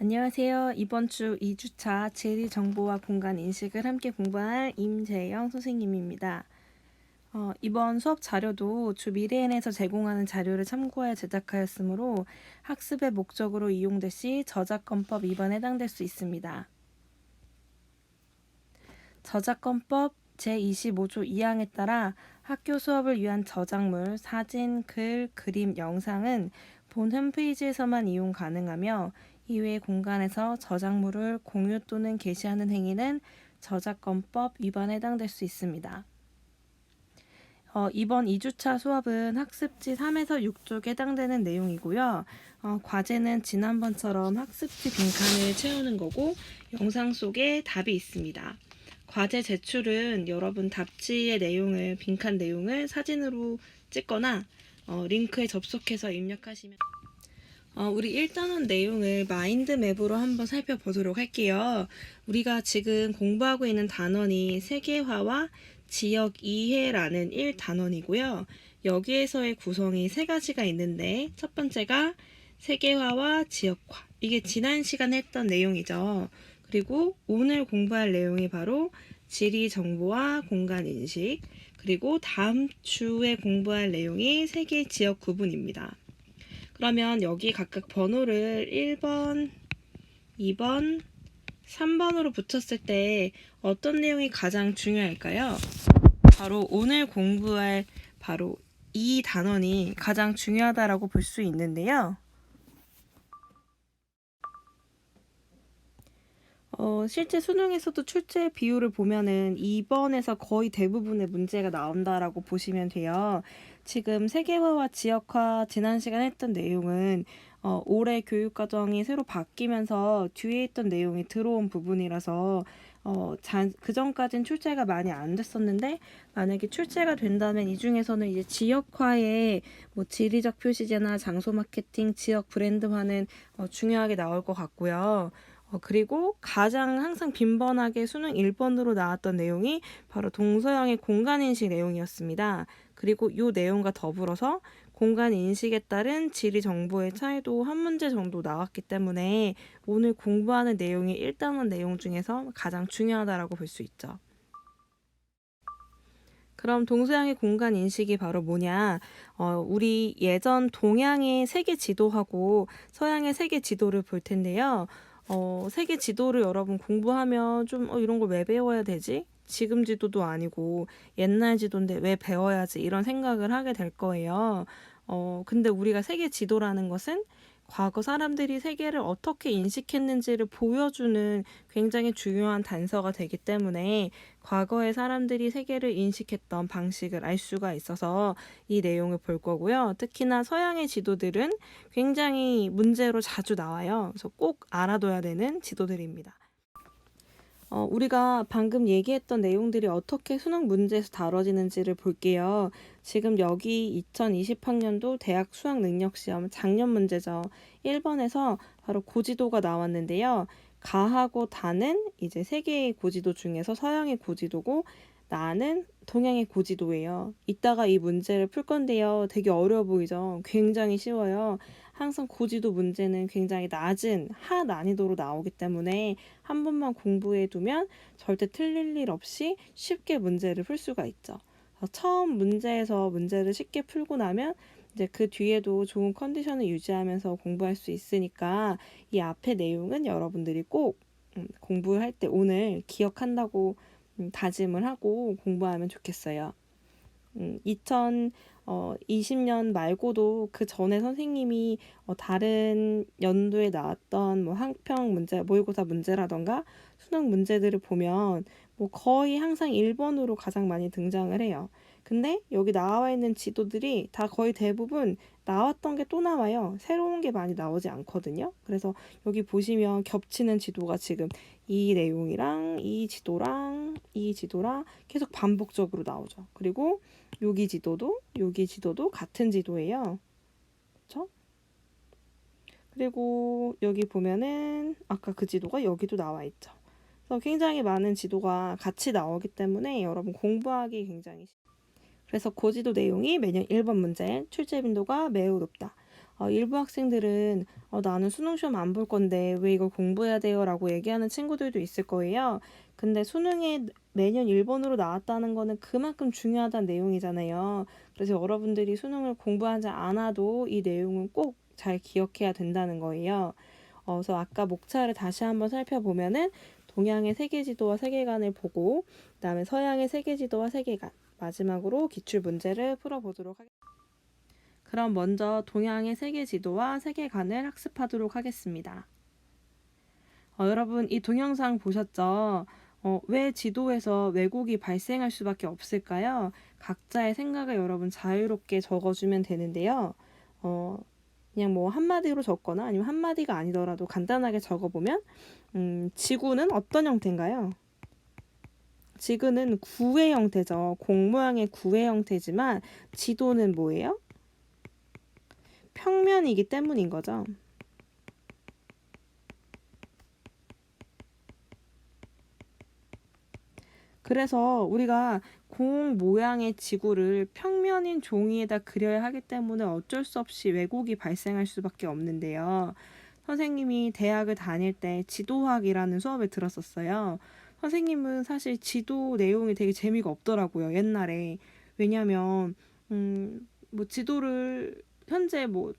안녕하세요. 이번 주 2주차 지리 정보와 공간 인식을 함께 공부할 임재영 선생님입니다. 이번 수업 자료도 주 미래엔에서 제공하는 자료를 참고하여 제작하였으므로 학습의 목적으로 이용될 시 저작권법 위반에 해당될 수 있습니다. 저작권법 제25조 2항에 따라 학교 수업을 위한 저작물, 사진, 글, 그림, 영상은 본 홈페이지에서만 이용 가능하며 이외의 공간에서 저작물을 공유 또는 게시하는 행위는 저작권법 위반에 해당될 수 있습니다. 이번 2주차 수업은 학습지 3에서 6쪽에 해당되는 내용이고요. 과제는 지난번처럼 학습지 빈칸을 채우는 거고 영상 속에 답이 있습니다. 과제 제출은 여러분 답지의 내용을 빈칸 내용을 사진으로 찍거나 링크에 접속해서 입력하시면 우리 1단원 내용을 마인드맵으로 한번 살펴보도록 할게요. 우리가 지금 공부하고 있는 단원이 세계화와 지역 이해라는 1단원이고요. 여기에서의 구성이 세 가지가 있는데 첫 번째가 세계화와 지역화. 이게 지난 시간에 했던 내용이죠. 그리고 오늘 공부할 내용이 바로 지리 정보와 공간 인식. 그리고 다음 주에 공부할 내용이 세계 지역 구분입니다. 그러면 여기 각각 번호를 1번, 2번, 3번으로 붙였을 때 어떤 내용이 가장 중요할까요? 바로 오늘 공부할 바로 이 단원이 가장 중요하다라고 볼 수 있는데요. 실제 수능에서도 출제 비율을 보면은 2번에서 거의 대부분의 문제가 나온다라고 보시면 돼요. 지금 세계화와 지역화 지난 시간에 했던 내용은 올해 교육과정이 새로 바뀌면서 뒤에 있던 내용이 들어온 부분이라서 그 전까진 출제가 많이 안 됐었는데 만약에 출제가 된다면 이 중에서는 이제 지역화에 뭐 지리적 표시제나 장소 마케팅, 지역 브랜드화는 중요하게 나올 것 같고요. 그리고 가장 항상 빈번하게 수능 1번으로 나왔던 내용이 바로 동서양의 공간인식 내용이었습니다. 그리고 이 내용과 더불어서 공간인식에 따른 지리 정보의 차이도 한 문제 정도 나왔기 때문에 오늘 공부하는 내용이 1단원 내용 중에서 가장 중요하다고 볼 수 있죠. 그럼 동서양의 공간 인식이 바로 뭐냐? 우리 예전 동양의 세계 지도하고 서양의 세계 지도를 볼 텐데요. 세계 지도를 여러분 공부하면 좀 이런 걸 왜 배워야 되지? 지금 지도도 아니고 옛날 지도인데 왜 배워야지? 이런 생각을 하게 될 거예요. 근데 우리가 세계 지도라는 것은 과거 사람들이 세계를 어떻게 인식했는지를 보여주는 굉장히 중요한 단서가 되기 때문에 과거의 사람들이 세계를 인식했던 방식을 알 수가 있어서 이 내용을 볼 거고요. 특히나 서양의 지도들은 굉장히 문제로 자주 나와요. 그래서 꼭 알아둬야 되는 지도들입니다. 우리가 방금 얘기했던 내용들이 어떻게 수능 문제에서 다뤄지는지를 볼게요. 지금 여기 2020학년도 대학 수학능력시험 작년 문제죠. 1번에서 바로 고지도가 나왔는데요. 가하고 다는 이제 세 개의 고지도 중에서 서양의 고지도고 나는 동양의 고지도예요. 이따가 이 문제를 풀 건데요. 되게 어려워 보이죠? 굉장히 쉬워요. 항상 고지도 문제는 굉장히 낮은 하 난이도로 나오기 때문에 한 번만 공부해 두면 절대 틀릴 일 없이 쉽게 문제를 풀 수가 있죠. 처음 문제에서 문제를 쉽게 풀고 나면 이제 그 뒤에도 좋은 컨디션을 유지하면서 공부할 수 있으니까 이 앞의 내용은 여러분들이 꼭 공부할 때 오늘 기억한다고 다짐을 하고 공부하면 좋겠어요. 2020년 말고도 그 전에 선생님이 다른 연도에 나왔던 뭐 학평 문제, 모의고사 문제라던가 수능 문제들을 보면 뭐 거의 항상 1번으로 가장 많이 등장을 해요. 근데 여기 나와 있는 지도들이 다 거의 대부분 나왔던 게 또 나와요. 새로운 게 많이 나오지 않거든요. 그래서 여기 보시면 겹치는 지도가 지금 이 내용이랑 이 지도랑 이 지도랑 계속 반복적으로 나오죠. 그리고 여기 지도도 같은 지도예요. 그렇죠? 그리고 여기 보면은 아까 그 지도가 여기도 나와 있죠. 그래서 굉장히 많은 지도가 같이 나오기 때문에 여러분 공부하기 굉장히 그래서 고지도 내용이 매년 1번 문제 출제 빈도가 매우 높다. 일부 학생들은 나는 수능 시험 안 볼 건데 왜 이걸 공부해야 돼요? 라고 얘기하는 친구들도 있을 거예요. 근데 수능에 매년 1번으로 나왔다는 거는 그만큼 중요하다는 내용이잖아요. 그래서 여러분들이 수능을 공부하지 않아도 이 내용은 꼭 잘 기억해야 된다는 거예요. 그래서 아까 목차를 다시 한번 살펴보면은 동양의 세계지도와 세계관을 보고 그다음에 서양의 세계지도와 세계관 마지막으로 기출 문제를 풀어보도록 하겠습니다. 그럼 먼저 동양의 세계지도와 세계관을 학습하도록 하겠습니다. 여러분 이 동영상 보셨죠? 왜 지도에서 왜곡이 발생할 수밖에 없을까요? 각자의 생각을 여러분 자유롭게 적어주면 되는데요. 그냥 뭐 한마디로 적거나 아니면 한마디가 아니더라도 간단하게 적어보면 지구는 어떤 형태인가요? 지구는 구의 형태죠. 공 모양의 구의 형태지만 지도는 뭐예요? 평면이기 때문인 거죠. 그래서 우리가 공 모양의 지구를 평면인 종이에다 그려야 하기 때문에 어쩔 수 없이 왜곡이 발생할 수밖에 없는데요. 선생님이 대학을 다닐 때 지도학이라는 수업을 들었었어요. 선생님은 사실 지도 내용이 되게 재미가 없더라고요, 옛날에. 왜냐면, 뭐 지도를 현재 뭐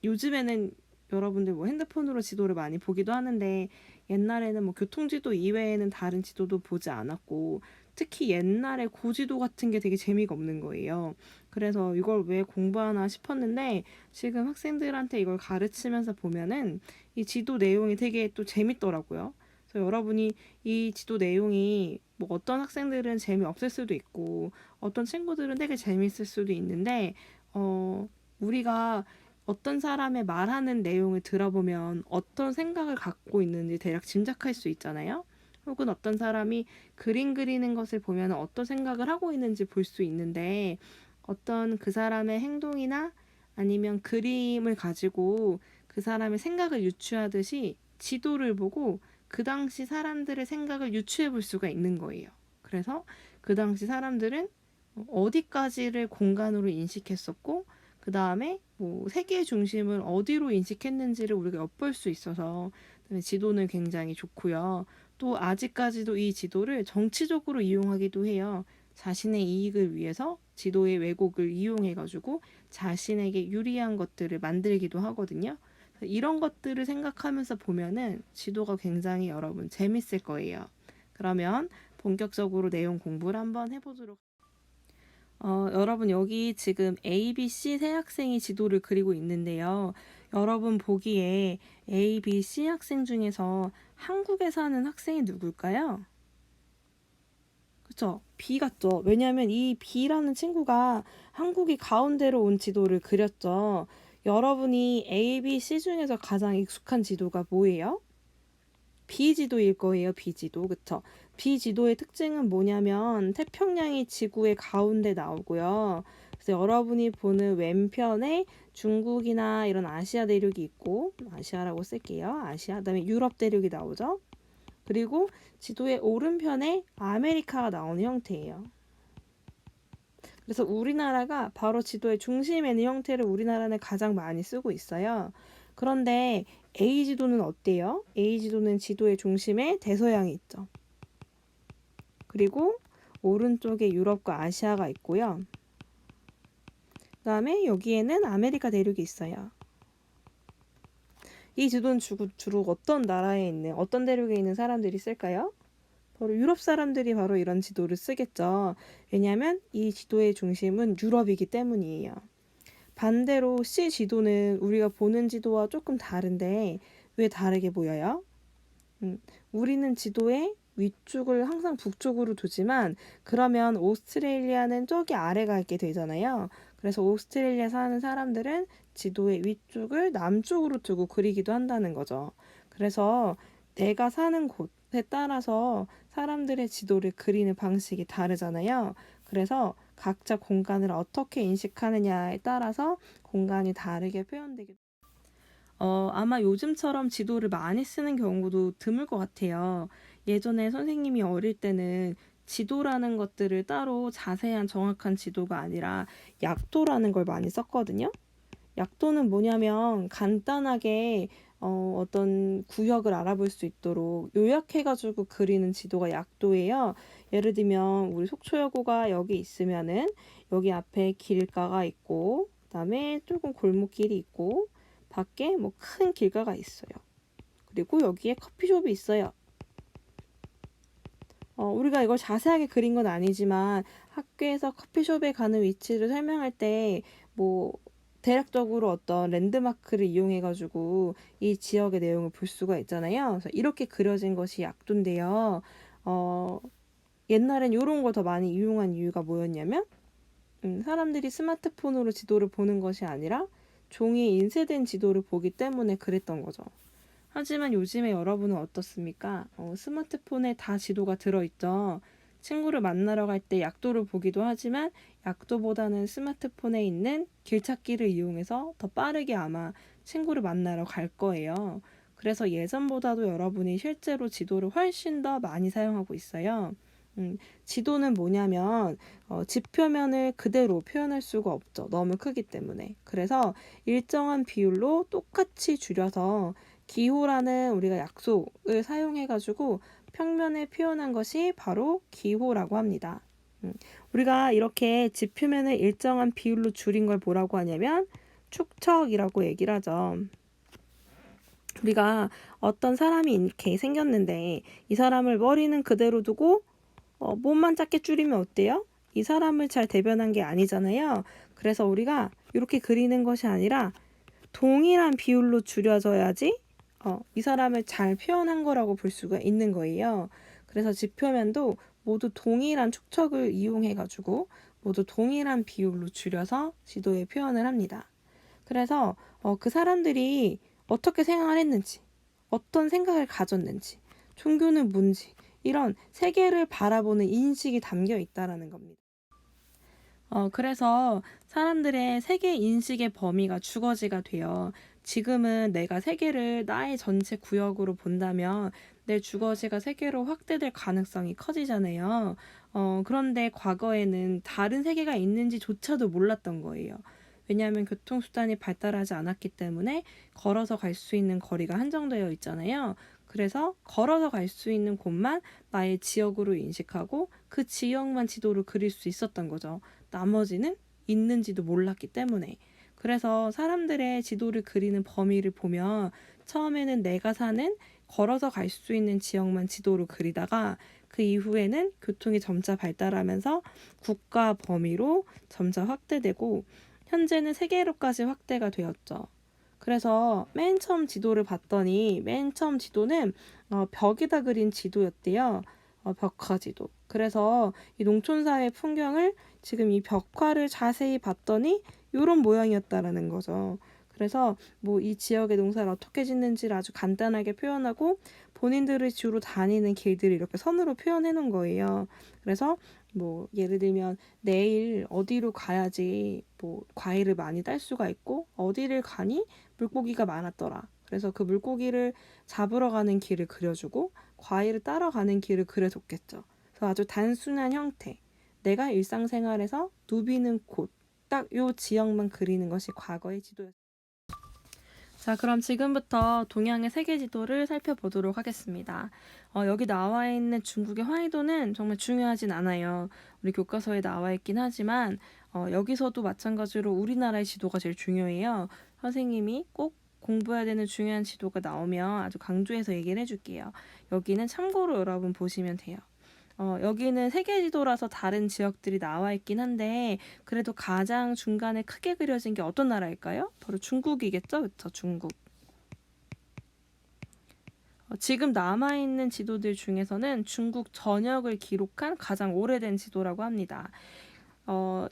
요즘에는 여러분들 뭐 핸드폰으로 지도를 많이 보기도 하는데 옛날에는 뭐 교통지도 이외에는 다른 지도도 보지 않았고 특히 옛날에 고지도 같은 게 되게 재미가 없는 거예요. 그래서 이걸 왜 공부하나 싶었는데 지금 학생들한테 이걸 가르치면서 보면은 이 지도 내용이 되게 또 재밌더라고요. 그래서 여러분이 이 지도 내용이 뭐 어떤 학생들은 재미없을 수도 있고 어떤 친구들은 되게 재밌을 수도 있는데 우리가 어떤 사람의 말하는 내용을 들어보면 어떤 생각을 갖고 있는지 대략 짐작할 수 있잖아요. 혹은 어떤 사람이 그림 그리는 것을 보면 어떤 생각을 하고 있는지 볼 수 있는데 어떤 그 사람의 행동이나 아니면 그림을 가지고 그 사람의 생각을 유추하듯이 지도를 보고 그 당시 사람들의 생각을 유추해 볼 수가 있는 거예요. 그래서 그 당시 사람들은 어디까지를 공간으로 인식했었고 그 다음에 뭐 세계의 중심을 어디로 인식했는지를 우리가 엿볼 수 있어서 지도는 굉장히 좋고요. 또 아직까지도 이 지도를 정치적으로 이용하기도 해요. 자신의 이익을 위해서 지도의 왜곡을 이용해가지고 자신에게 유리한 것들을 만들기도 하거든요. 이런 것들을 생각하면서 보면은 지도가 굉장히 여러분 재밌을 거예요. 그러면 본격적으로 내용 공부를 한번 해보도록 여러분 여기 지금 A, B, C 세 학생이 지도를 그리고 있는데요. 여러분 보기에 A, B, C 학생 중에서 한국에 사는 학생이 누굴까요? 그쵸? B 같죠? 왜냐하면 이 B라는 친구가 한국이 가운데로 온 지도를 그렸죠. 여러분이 A, B, C 중에서 가장 익숙한 지도가 뭐예요? B지도일 거예요, B지도. 그쵸? B지도의 특징은 뭐냐면 태평양이 지구의 가운데 나오고요. 그래서 여러분이 보는 왼편에 중국이나 이런 아시아 대륙이 있고, 아시아라고 쓸게요. 아시아. 그다음에 유럽 대륙이 나오죠. 그리고 지도의 오른편에 아메리카가 나오는 형태예요. 그래서 우리나라가 바로 지도의 중심에 있는 형태를 우리나라는 가장 많이 쓰고 있어요. 그런데 A지도는 어때요? A지도는 지도의 중심에 대서양이 있죠. 그리고 오른쪽에 유럽과 아시아가 있고요. 그 다음에 여기에는 아메리카 대륙이 있어요. 이 지도는 주로 어떤 나라에 있는, 어떤 대륙에 있는 사람들이 쓸까요? 바로 유럽 사람들이 바로 이런 지도를 쓰겠죠. 왜냐하면 이 지도의 중심은 유럽이기 때문이에요. 반대로 C 지도는 우리가 보는 지도와 조금 다른데 왜 다르게 보여요? 우리는 지도의 위쪽을 항상 북쪽으로 두지만 그러면 오스트레일리아는 저기 아래가 있게 되잖아요. 그래서 오스트레일리아 사는 사람들은 지도의 위쪽을 남쪽으로 두고 그리기도 한다는 거죠. 그래서 내가 사는 곳에 따라서 사람들의 지도를 그리는 방식이 다르잖아요. 그래서 각자 공간을 어떻게 인식하느냐에 따라서 공간이 다르게 표현되기도 아마 요즘처럼 지도를 많이 쓰는 경우도 드물 것 같아요. 예전에 선생님이 어릴 때는 지도라는 것들을 따로 자세한 정확한 지도가 아니라 약도라는 걸 많이 썼거든요. 약도는 뭐냐면 간단하게 어떤 구역을 알아볼 수 있도록 요약해가지고 그리는 지도가 약도예요. 예를 들면 우리 속초여고가 여기 있으면은 여기 앞에 길가가 있고 그다음에 조금 골목길이 있고 밖에 뭐 큰 길가가 있어요. 그리고 여기에 커피숍이 있어요. 우리가 이걸 자세하게 그린 건 아니지만 학교에서 커피숍에 가는 위치를 설명할 때 뭐 대략적으로 어떤 랜드마크를 이용해가지고 이 지역의 내용을 볼 수가 있잖아요. 그래서 이렇게 그려진 것이 약도인데요. 어, 옛날엔 이런 걸 더 많이 이용한 이유가 뭐였냐면 사람들이 스마트폰으로 지도를 보는 것이 아니라 종이에 인쇄된 지도를 보기 때문에 그랬던 거죠. 하지만 요즘에 여러분은 어떻습니까? 스마트폰에 다 지도가 들어있죠. 친구를 만나러 갈 때 약도를 보기도 하지만 약도보다는 스마트폰에 있는 길찾기를 이용해서 더 빠르게 아마 친구를 만나러 갈 거예요. 그래서 예전보다도 여러분이 실제로 지도를 훨씬 더 많이 사용하고 있어요. 지도는 뭐냐면 지표면을 그대로 표현할 수가 없죠. 너무 크기 때문에. 그래서 일정한 비율로 똑같이 줄여서 기호라는 우리가 약속을 사용해가지고 평면에 표현한 것이 바로 기호라고 합니다. 우리가 이렇게 지표면을 일정한 비율로 줄인 걸 뭐라고 하냐면 축척이라고 얘기를 하죠. 우리가 어떤 사람이 이렇게 생겼는데 이 사람을 머리는 그대로 두고 몸만 작게 줄이면 어때요? 이 사람을 잘 대변한 게 아니잖아요. 그래서 우리가 이렇게 그리는 것이 아니라 동일한 비율로 줄여져야지 이 사람을 잘 표현한 거라고 볼 수가 있는 거예요. 그래서 지표면도 모두 동일한 축척을 이용해가지고 모두 동일한 비율로 줄여서 지도에 표현을 합니다. 그래서 그 사람들이 어떻게 생활했는지, 어떤 생각을 가졌는지, 종교는 뭔지 이런 세계를 바라보는 인식이 담겨 있다라는 겁니다. 그래서 사람들의 세계 인식의 범위가 주거지가 돼요. 지금은 내가 세계를 나의 전체 구역으로 본다면 내 주거지가 세계로 확대될 가능성이 커지잖아요. 그런데 과거에는 다른 세계가 있는지조차도 몰랐던 거예요. 왜냐하면 교통수단이 발달하지 않았기 때문에 걸어서 갈 수 있는 거리가 한정되어 있잖아요. 그래서 걸어서 갈 수 있는 곳만 나의 지역으로 인식하고 그 지역만 지도를 그릴 수 있었던 거죠. 나머지는 있는지도 몰랐기 때문에. 그래서 사람들의 지도를 그리는 범위를 보면 처음에는 내가 사는 걸어서 갈 수 있는 지역만 지도로 그리다가 그 이후에는 교통이 점차 발달하면서 국가 범위로 점차 확대되고 현재는 세계로까지 확대가 되었죠. 그래서 맨 처음 지도를 봤더니 맨 처음 지도는 벽에다 그린 지도였대요. 벽화 지도. 그래서 이 농촌사회 풍경을 지금 이 벽화를 자세히 봤더니 이런 모양이었다라는 거죠. 그래서 뭐 이 지역의 농사를 어떻게 짓는지를 아주 간단하게 표현하고 본인들이 주로 다니는 길들을 이렇게 선으로 표현해 놓은 거예요. 그래서 뭐 예를 들면 내일 어디로 가야지 뭐 과일을 많이 딸 수가 있고 어디를 가니 물고기가 많았더라. 그래서 그 물고기를 잡으러 가는 길을 그려주고 과일을 따러 가는 길을 그려줬겠죠. 그래서 아주 단순한 형태. 내가 일상생활에서 누비는 곳, 딱 요 지역만 그리는 것이 과거의 지도였습니다. 자, 그럼 지금부터 동양의 세계 지도를 살펴보도록 하겠습니다. 여기 나와 있는 중국의 화이도는 정말 중요하진 않아요. 우리 교과서에 나와 있긴 하지만 여기서도 마찬가지로 우리나라의 지도가 제일 중요해요. 선생님이 꼭 공부해야 되는 중요한 지도가 나오면 아주 강조해서 얘기를 해줄게요. 여기는 참고로 여러분 보시면 돼요. 여기는 세계 지도라서 다른 지역들이 나와 있긴 한데 그래도 가장 중간에 크게 그려진 게 어떤 나라일까요? 바로 중국이겠죠? 그렇죠? 중국. 지금 남아있는 지도들 중에서는 중국 전역을 기록한 가장 오래된 지도라고 합니다.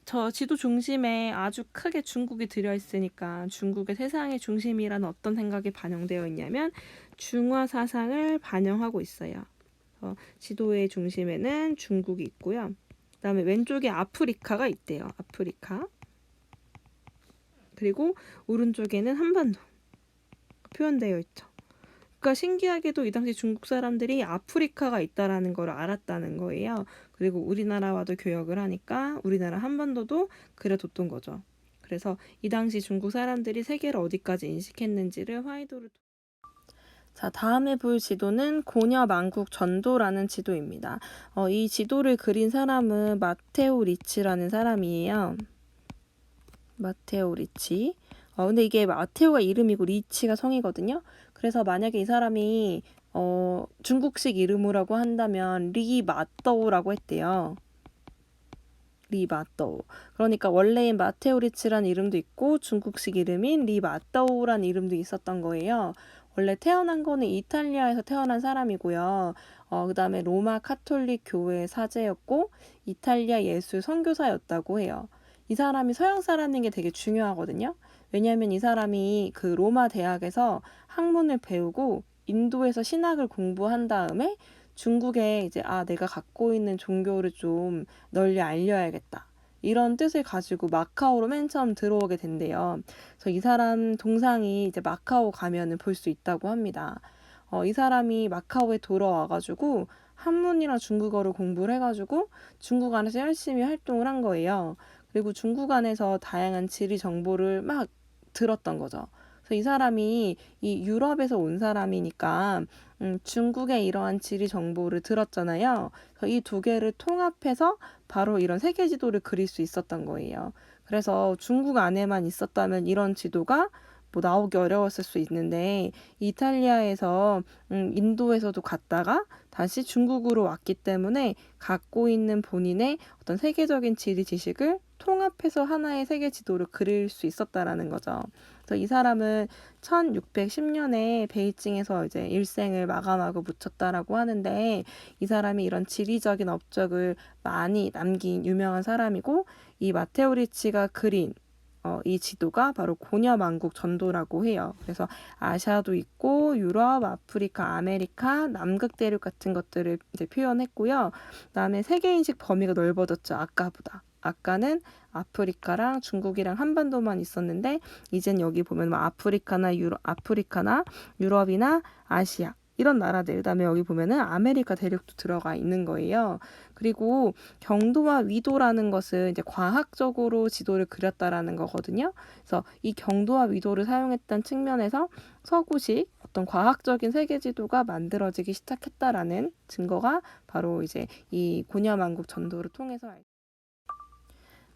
저 지도 중심에 아주 크게 중국이 들어있으니까 중국의 세상의 중심이라는 어떤 생각이 반영되어 있냐면 중화 사상을 반영하고 있어요. 지도의 중심에는 중국이 있고요. 그다음에 왼쪽에 아프리카가 있대요. 아프리카. 그리고 오른쪽에는 한반도 표현되어 있죠. 그러니까 신기하게도 이 당시 중국 사람들이 아프리카가 있다라는 걸 알았다는 거예요. 그리고 우리나라와도 교역을 하니까 우리나라 한반도도 그려뒀던 거죠. 그래서 이 당시 중국 사람들이 세계를 어디까지 인식했는지를 화이도를 자, 다음에 볼 지도는 고녀만국 전도라는 지도입니다. 이 지도를 그린 사람은 마테오 리치라는 사람이에요. 마테오 리치. 근데 이게 마테오가 이름이고 리치가 성이거든요. 그래서 만약에 이 사람이 중국식 이름이라고 한다면 리마떠우라고 했대요. 리마떠우. 그러니까 원래인 마테오 리치라는 이름도 있고 중국식 이름인 리마떠우라는 이름도 있었던 거예요. 원래 태어난 거는 이탈리아에서 태어난 사람이고요. 그 다음에 로마 카톨릭 교회의 사제였고 이탈리아 예술 선교사였다고 해요. 이 사람이 서양 사람인 게 되게 중요하거든요. 왜냐하면 이 사람이 그 로마 대학에서 학문을 배우고 인도에서 신학을 공부한 다음에 중국에 이제 내가 갖고 있는 종교를 좀 널리 알려야겠다. 이런 뜻을 가지고 마카오로 맨 처음 들어오게 된대요. 그래서 이 사람 동상이 이제 마카오 가면은 볼 수 있다고 합니다. 이 사람이 마카오에 돌아와가지고 한문이랑 중국어를 공부를 해가지고 중국 안에서 열심히 활동을 한 거예요. 그리고 중국 안에서 다양한 지리 정보를 막 들었던 거죠. 그래서 이 사람이 이 유럽에서 온 사람이니까 중국의 이러한 지리 정보를 들었잖아요. 그래서 이 두 개를 통합해서 바로 이런 세계 지도를 그릴 수 있었던 거예요. 그래서 중국 안에만 있었다면 이런 지도가 뭐 나오기 어려웠을 수 있는데 이탈리아에서 인도에서도 갔다가 다시 중국으로 왔기 때문에 갖고 있는 본인의 어떤 세계적인 지리 지식을 통합해서 하나의 세계 지도를 그릴 수 있었다라는 거죠. 그래서 이 사람은 1610년에 베이징에서 이제 일생을 마감하고 묻혔다라고 하는데 이 사람이 이런 지리적인 업적을 많이 남긴 유명한 사람이고 이 마테오 리치가 그린 이 지도가 바로 고녀만국 전도라고 해요. 그래서 아시아도 있고 유럽, 아프리카, 아메리카, 남극 대륙 같은 것들을 이제 표현했고요. 그다음에 세계인식 범위가 넓어졌죠. 아까보다. 아까는 아프리카랑 중국이랑 한반도만 있었는데 이젠 여기 보면 아프리카나 유럽이나 아시아 이런 나라들, 그다음에 여기 보면은 아메리카 대륙도 들어가 있는 거예요. 그리고 경도와 위도라는 것은 이제 과학적으로 지도를 그렸다라는 거거든요. 그래서 이 경도와 위도를 사용했던 측면에서 서구식 어떤 과학적인 세계 지도가 만들어지기 시작했다라는 증거가 바로 이제 이 고녀만국 전도를 통해서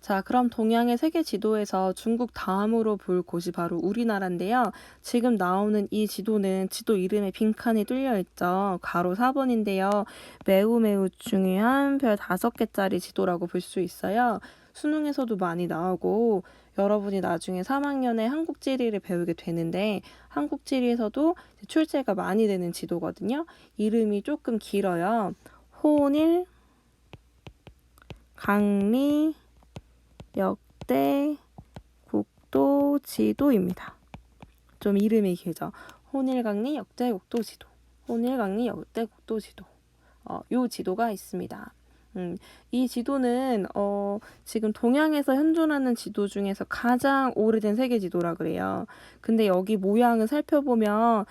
자, 그럼 동양의 세계 지도에서 중국 다음으로 볼 곳이 바로 우리나라인데요. 지금 나오는 이 지도는 지도 이름에 빈칸이 뚫려 있죠. 가로 4번인데요. 매우 중요한 별 5개짜리 지도라고 볼 수 있어요. 수능에서도 많이 나오고 여러분이 나중에 3학년에 한국지리를 배우게 되는데 한국지리에서도 출제가 많이 되는 지도거든요. 이름이 조금 길어요. 호닐, 강리, 역대 국도 지도입니다. 좀 이름이 길죠. 혼일강리 역대 국도 지도. 혼일강리 역대 국도 지도. 요 지도가 있습니다. 이 지도는 지금 동양에서 현존하는 지도 중에서 가장 오래된 세계 지도라 그래요. 근데 여기 모양을 살펴보면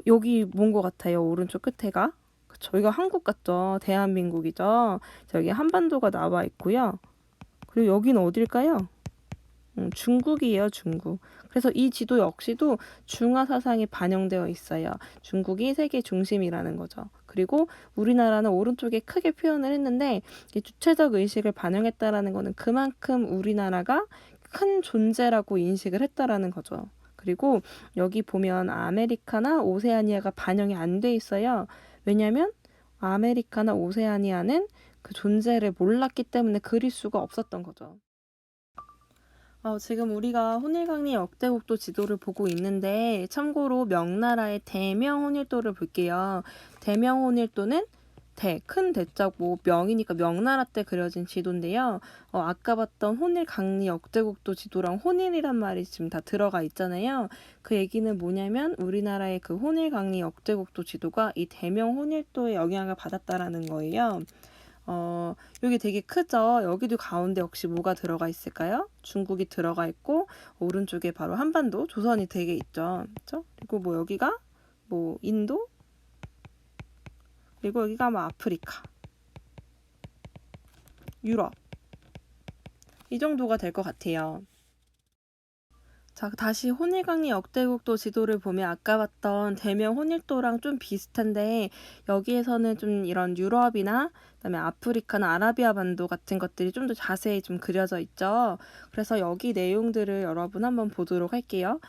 여기 뭔 것 같아요. 오른쪽 끝에가. 그쵸, 이거 한국 같죠. 대한민국이죠. 저기 한반도가 나와 있고요. 그리고 여기는 어딜까요? 중국이에요, 중국. 그래서 이 지도 역시도 중화 사상이 반영되어 있어요. 중국이 세계 중심이라는 거죠. 그리고 우리나라는 오른쪽에 크게 표현을 했는데 이 주체적 의식을 반영했다라는 거는 그만큼 우리나라가 큰 존재라고 인식을 했다라는 거죠. 그리고 여기 보면 아메리카나 오세아니아가 반영이 안 돼 있어요. 왜냐면 아메리카나 오세아니아는 그 존재를 몰랐기 때문에 그릴 수가 없었던 거죠. 지금 우리가 혼일강리 역대국도 지도를 보고 있는데 참고로 명나라의 대명혼일도를 볼게요. 대명혼일도는 큰 대자고 명이니까 명나라 때 그려진 지도인데요. 아까 봤던 혼일강리 역대국도 지도랑 혼일이란 말이 지금 다 들어가 있잖아요. 그 얘기는 뭐냐면 우리나라의 그 혼일강리 역대국도 지도가 이 대명혼일도의 영향을 받았다라는 거예요. 여기 되게 크죠? 여기도 가운데 혹시 뭐가 들어가 있을까요? 중국이 들어가 있고 오른쪽에 바로 한반도, 조선이 되게 있죠. 그렇죠? 그리고 뭐 여기가 뭐 인도, 그리고 여기가 뭐 아프리카, 유럽 이 정도가 될 것 같아요. 자, 다시 혼일강리 역대국도 지도를 보면 아까 봤던 대명 혼일도랑 좀 비슷한데 여기에서는 좀 이런 유럽이나 그다음에 아프리카나 아라비아 반도 같은 것들이 좀 더 자세히 좀 그려져 있죠. 그래서 여기 내용들을 여러분 한번 보도록 할게요.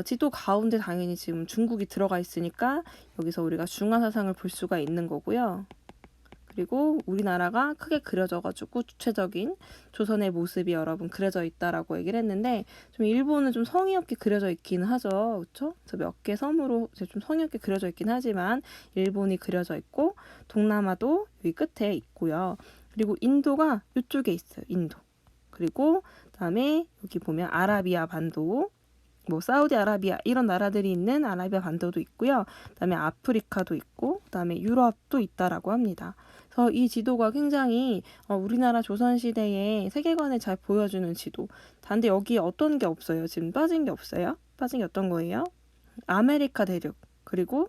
지도 가운데 당연히 지금 중국이 들어가 있으니까 여기서 우리가 중화사상을 볼 수가 있는 거고요. 그리고 우리나라가 크게 그려져가지고 주체적인 조선의 모습이 여러분 그려져 있다라고 얘기를 했는데 좀 일본은 좀 성의 없게 그려져 있긴 하죠. 그렇죠? 그래서 몇 개 섬으로 좀 성의 없게 그려져 있긴 하지만 일본이 그려져 있고 동남아도 여기 끝에 있고요. 그리고 인도가 이쪽에 있어요. 인도. 그리고 그다음에 여기 보면 아라비아 반도 뭐 사우디아라비아 이런 나라들이 있는 아라비아 반도도 있고요. 그다음에 아프리카도 있고 그다음에 유럽도 있다라고 합니다. 그래서 이 지도가 굉장히 우리나라 조선시대의 세계관을 잘 보여주는 지도. 단데 여기 어떤 게 없어요? 지금 빠진 게 없어요? 빠진 게 어떤 거예요? 아메리카 대륙 그리고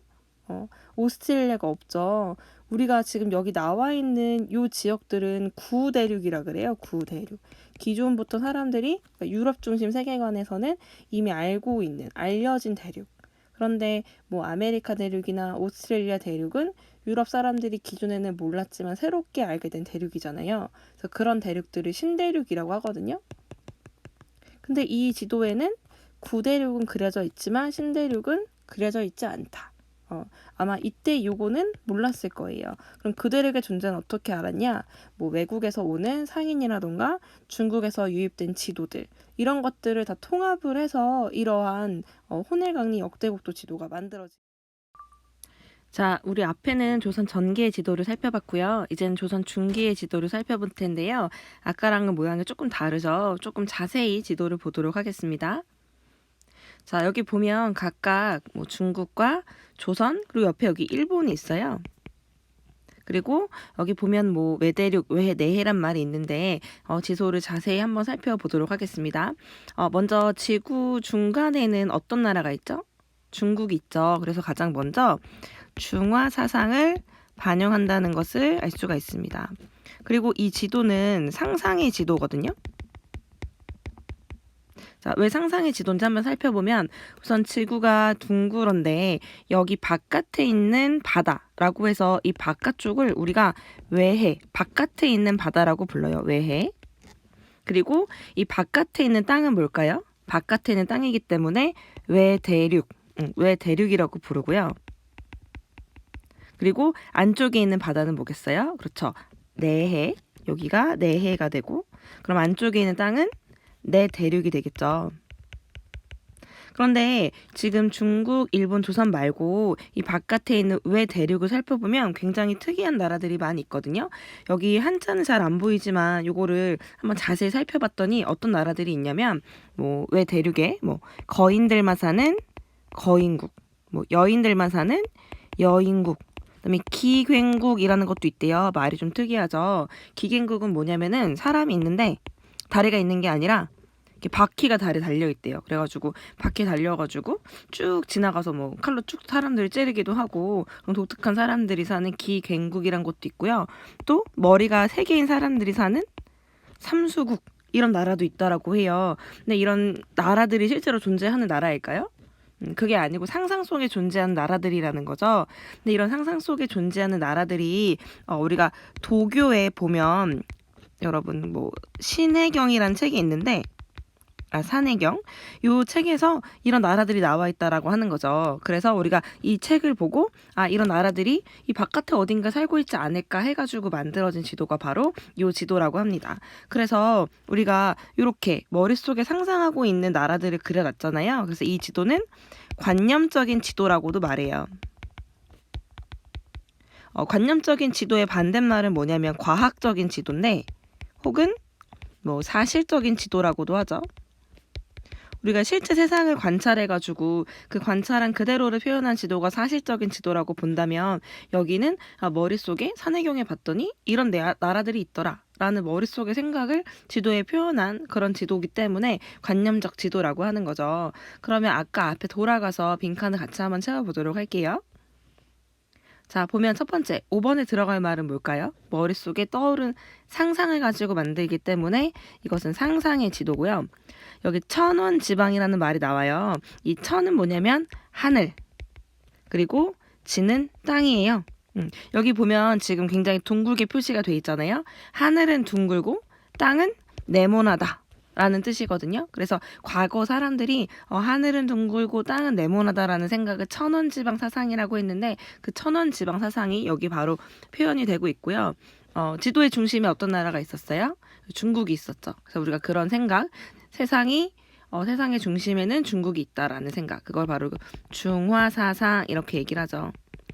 오스트레일리아가 없죠. 우리가 지금 여기 나와 있는 요 지역들은 구대륙이라 그래요. 구대륙. 기존부터 사람들이 그러니까 유럽 중심 세계관에서는 이미 알고 있는 알려진 대륙. 그런데 뭐 아메리카 대륙이나 오스트레일리아 대륙은 유럽 사람들이 기존에는 몰랐지만 새롭게 알게 된 대륙이잖아요. 그래서 그런 대륙들을 신대륙이라고 하거든요. 근데 이 지도에는 구대륙은 그려져 있지만 신대륙은 그려져 있지 않다. 아마 이때 요거는 몰랐을 거예요. 그럼 그대륙의 존재는 어떻게 알았냐? 뭐 외국에서 오는 상인이라던가 중국에서 유입된 지도들 이런 것들을 다 통합을 해서 이러한 혼일강리 역대국도 지도가 만들어진. 자, 우리 앞에는 조선 전기의 지도를 살펴봤고요. 이제는 조선 중기의 지도를 살펴볼 텐데요. 아까랑은 모양이 조금 다르죠. 조금 자세히 지도를 보도록 하겠습니다. 자, 여기 보면 각각 뭐 중국과 조선 그리고 옆에 여기 일본이 있어요. 그리고 여기 보면 뭐 외대륙, 외내해란 말이 있는데 지도를 자세히 한번 살펴보도록 하겠습니다. 먼저 지구 중간에는 어떤 나라가 있죠? 중국이 있죠. 그래서 가장 먼저 중화 사상을 반영한다는 것을 알 수가 있습니다. 그리고 이 지도는 상상의 지도거든요. 자, 왜 상상의 지도인지 한번 살펴보면 우선 지구가 둥그런데 여기 바깥에 있는 바다라고 해서 이 바깥쪽을 우리가 외해, 바깥에 있는 바다라고 불러요. 외해. 그리고 이 바깥에 있는 땅은 뭘까요? 바깥에 있는 땅이기 때문에 외대륙, 외대륙이라고 부르고요. 그리고 안쪽에 있는 바다는 뭐겠어요? 그렇죠. 내해, 여기가 내해가 되고 그럼 안쪽에 있는 땅은 내대륙이 되겠죠. 그런데 지금 중국, 일본, 조선 말고 이 바깥에 있는 외대륙을 살펴보면 굉장히 특이한 나라들이 많이 있거든요. 여기 한자는 잘 안 보이지만 요거를 한번 자세히 살펴봤더니 어떤 나라들이 있냐면 뭐 외대륙에 뭐 거인들만 사는 거인국, 뭐 여인들만 사는 여인국, 그다음에 기괭국이라는 것도 있대요. 말이 좀 특이하죠. 기괭국은 뭐냐면은 사람이 있는데 다리가 있는 게 아니라 이렇게 바퀴가 다리에 달려 있대요. 그래가지고 바퀴 달려가지고 쭉 지나가서 뭐 칼로 쭉 사람들을 찌르기도 하고 그런 독특한 사람들이 사는 기괭국이란 것도 있고요. 또 머리가 3개인 사람들이 사는 삼수국 이런 나라도 있다라고 해요. 근데 이런 나라들이 실제로 존재하는 나라일까요? 그게 아니고 상상 속에 존재하는 나라들이라는 거죠. 근데 이런 상상 속에 존재하는 나라들이 우리가 도교에 보면 여러분 뭐 신해경이라는 책이 있는데 산해경 요 책에서 이런 나라들이 나와 있다라고 하는 거죠. 그래서 우리가 이 책을 보고 이런 나라들이 이 바깥에 어딘가 살고 있지 않을까 해가지고 만들어진 지도가 바로 요 지도라고 합니다. 그래서 우리가 이렇게 머릿속에 상상하고 있는 나라들을 그려놨잖아요. 그래서 이 지도는 관념적인 지도라고도 말해요. 관념적인 지도의 반대말은 뭐냐면 과학적인 지도인데 혹은 뭐 사실적인 지도라고도 하죠. 우리가 실제 세상을 관찰해가지고 그 관찰한 그대로를 표현한 지도가 사실적인 지도라고 본다면 여기는 머릿속에 산해경에 봤더니 이런 나라들이 있더라 라는 머릿속의 생각을 지도에 표현한 그런 지도이기 때문에 관념적 지도라고 하는 거죠. 그러면 아까 앞에 돌아가서 빈칸을 같이 한번 채워보도록 할게요. 자, 보면 첫 번째 5번에 들어갈 말은 뭘까요? 머릿속에 떠오른 상상을 가지고 만들기 때문에 이것은 상상의 지도고요. 여기 천원 지방이라는 말이 나와요. 이 천은 뭐냐면 하늘, 그리고 지는 땅이에요. 여기 보면 지금 굉장히 둥글게 표시가 돼 있잖아요. 하늘은 둥글고 땅은 네모나다 라는 뜻이거든요. 그래서 과거 사람들이 하늘은 둥글고 땅은 네모나다라는 생각을 천원지방 사상이라고 했는데, 그 천원지방 사상이 여기 바로 표현이 되고 있고요. 지도의 중심에 어떤 나라가 있었어요? 중국이 있었죠. 그래서 우리가 그런 생각, 세상의 중심에는 중국이 있다라는 생각, 그걸 바로 중화사상 이렇게 얘기를 하죠.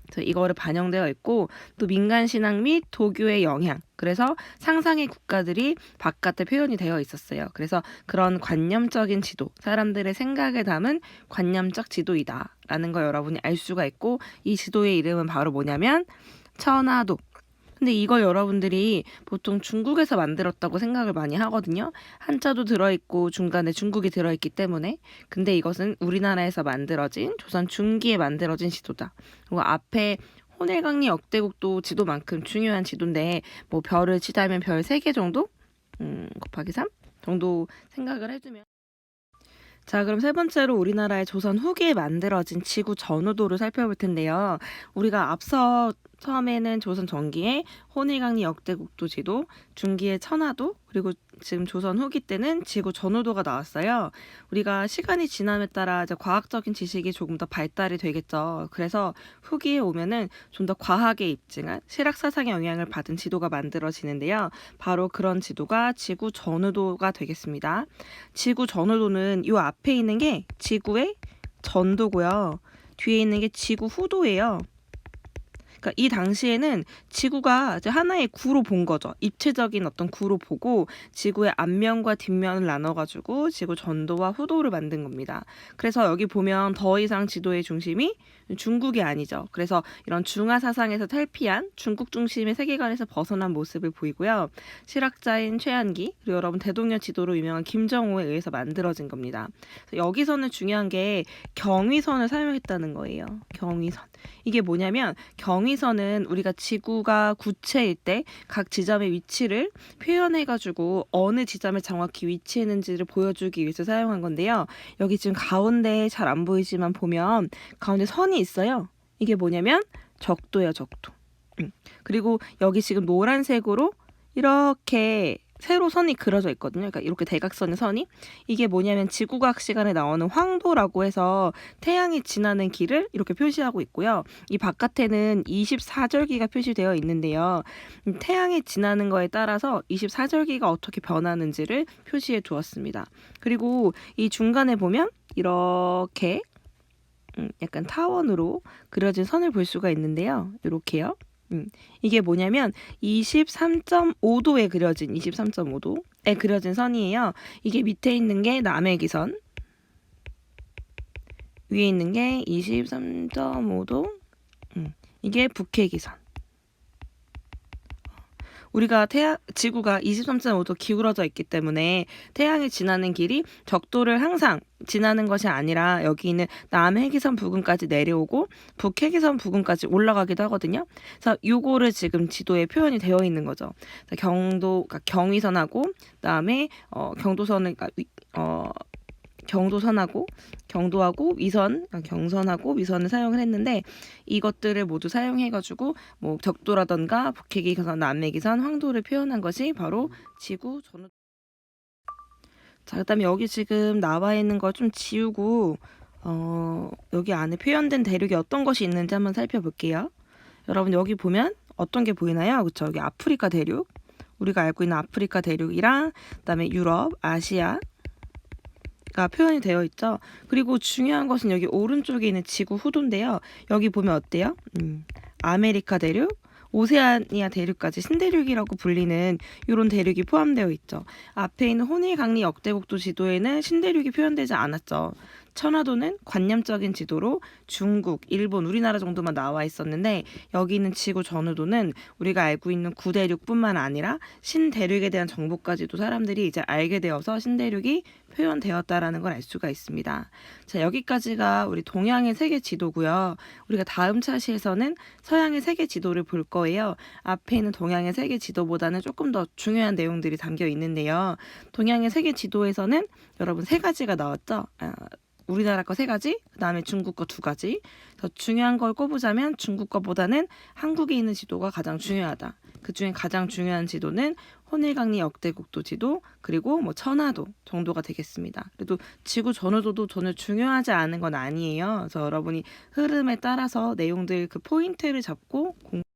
그래서 이거를 반영되어 있고, 또 민간신앙 및 도교의 영향, 그래서 상상의 국가들이 바깥에 표현이 되어 있었어요. 그래서 그런 관념적인 지도, 사람들의 생각을 담은 관념적 지도이다 라는 걸 여러분이 알 수가 있고, 이 지도의 이름은 바로 뭐냐면 천화도. 근데 이걸 여러분들이 보통 중국에서 만들었다고 생각을 많이 하거든요. 한자도 들어있고 중간에 중국이 들어있기 때문에. 근데 이것은 우리나라에서 만들어진, 조선 중기에 만들어진 지도다. 그리고 앞에 호넬강리 역대국도 지도만큼 중요한 지도인데, 뭐 별을 치자면 별 3개 정도? 곱하기 3 정도 생각을 해주면. 자, 그럼 세 번째로 우리나라의 조선 후기에 만들어진 지구 전후도를 살펴볼 텐데요. 우리가 앞서 처음에는 조선 전기의 호닐강리 역대국도 지도, 중기의 천화도, 그리고 지금 조선 후기 때는 지구 전후도가 나왔어요. 우리가 시간이 지남에 따라 이제 과학적인 지식이 조금 더 발달이 되겠죠. 그래서 후기에 오면은 좀 더 과학에 입증한 실학사상의 영향을 받은 지도가 만들어지는데요. 바로 그런 지도가 지구 전후도가 되겠습니다. 지구 전후도는 이 앞에 있는 게 지구의 전도고요. 뒤에 있는 게 지구 후도예요. 그러니까 이 당시에는 지구가 이제 하나의 구로 본 거죠. 입체적인 어떤 구로 보고 지구의 앞면과 뒷면을 나눠가지고 지구 전도와 후도를 만든 겁니다. 그래서 여기 보면 더 이상 지도의 중심이 중국이 아니죠. 그래서 이런 중화 사상에서 탈피한 중국 중심의 세계관에서 벗어난 모습을 보이고요. 실학자인 최한기, 그리고 여러분 대동여 지도로 유명한 김정호에 의해서 만들어진 겁니다. 여기서는 중요한 게 경위선을 사용했다는 거예요. 경위선. 이게 뭐냐면 경위선은 우리가 지구가 구체일 때 각 지점의 위치를 표현해가지고 어느 지점에 정확히 위치했는지를 보여주기 위해서 사용한 건데요. 여기 지금 가운데 잘 안 보이지만 보면 가운데 선이 있어요. 이게 뭐냐면 적도예요, 적도. 그리고 여기 지금 노란색으로 이렇게 세로 선이 그려져 있거든요. 그러니까 이렇게 대각선의 선이, 이게 뭐냐면 지구과학 시간에 나오는 황도라고 해서 태양이 지나는 길을 이렇게 표시하고 있고요. 이 바깥에는 24절기가 표시되어 있는데요. 태양이 지나는 거에 따라서 24절기가 어떻게 변하는지를 표시해 두었습니다. 그리고 이 중간에 보면 이렇게 약간 타원으로 그려진 선을 볼 수가 있는데요. 이렇게요. 이게 뭐냐면 23.5도에 그려진 23.5도에 그려진 선이에요. 이게 밑에 있는 게 남해기선, 위에 있는 게 23.5도, 이게 북해기선. 우리가 지구가 23.5도 기울어져 있기 때문에 태양이 지나는 길이 적도를 항상 지나는 것이 아니라 여기 있는 남해기선 부근까지 내려오고 북해기선 부근까지 올라가기도 하거든요. 그래서 요거를 지금 지도에 표현이 되어 있는 거죠. 그러니까 경위선하고 그다음에 경도선을 경도선하고 경도하고 위선, 경선하고 위선을 사용을 했는데, 이것들을 모두 사용해가지고 뭐 적도라던가 북해기선, 남해기선, 황도를 표현한 것이 바로 지구 전후. 자, 그다음에 여기 지금 나와 있는 걸 좀 지우고 여기 안에 표현된 대륙이 어떤 것이 있는지 한번 살펴볼게요. 여러분 여기 보면 어떤 게 보이나요? 그렇죠? 여기 아프리카 대륙, 우리가 알고 있는 아프리카 대륙이랑 그다음에 유럽, 아시아 가 표현이 되어 있죠. 그리고 중요한 것은 여기 오른쪽에 있는 지구 후도인데요. 여기 보면 어때요? 아메리카 대륙, 오세아니아 대륙까지 신대륙이라고 불리는 이런 대륙이 포함되어 있죠. 앞에 있는 호닐강리 역대국도 지도에는 신대륙이 표현되지 않았죠. 천화도는 관념적인 지도로 중국, 일본, 우리나라 정도만 나와 있었는데 여기 있는 지구 전후도는 우리가 알고 있는 구대륙뿐만 아니라 신대륙에 대한 정보까지도 사람들이 이제 알게 되어서 신대륙이 표현되었다라는 걸 알 수가 있습니다. 자, 여기까지가 우리 동양의 세계 지도고요. 우리가 다음 차시에서는 서양의 세계 지도를 볼 거예요. 앞에 있는 동양의 세계 지도보다는 조금 더 중요한 내용들이 담겨 있는데요. 동양의 세계 지도에서는 여러분 세 가지가 나왔죠. 우리나라 거 세 가지, 그 다음에 중국 거 두 가지. 더 중요한 걸 꼽으자면 중국 거보다는 한국에 있는 지도가 가장 중요하다. 그 중에 가장 중요한 지도는 혼일강리 역대국도 지도, 그리고 뭐 천화도 정도가 되겠습니다. 그래도 지구 전후도도 전혀 중요하지 않은 건 아니에요. 그래서 여러분이 흐름에 따라서 내용들 그 포인트를 잡고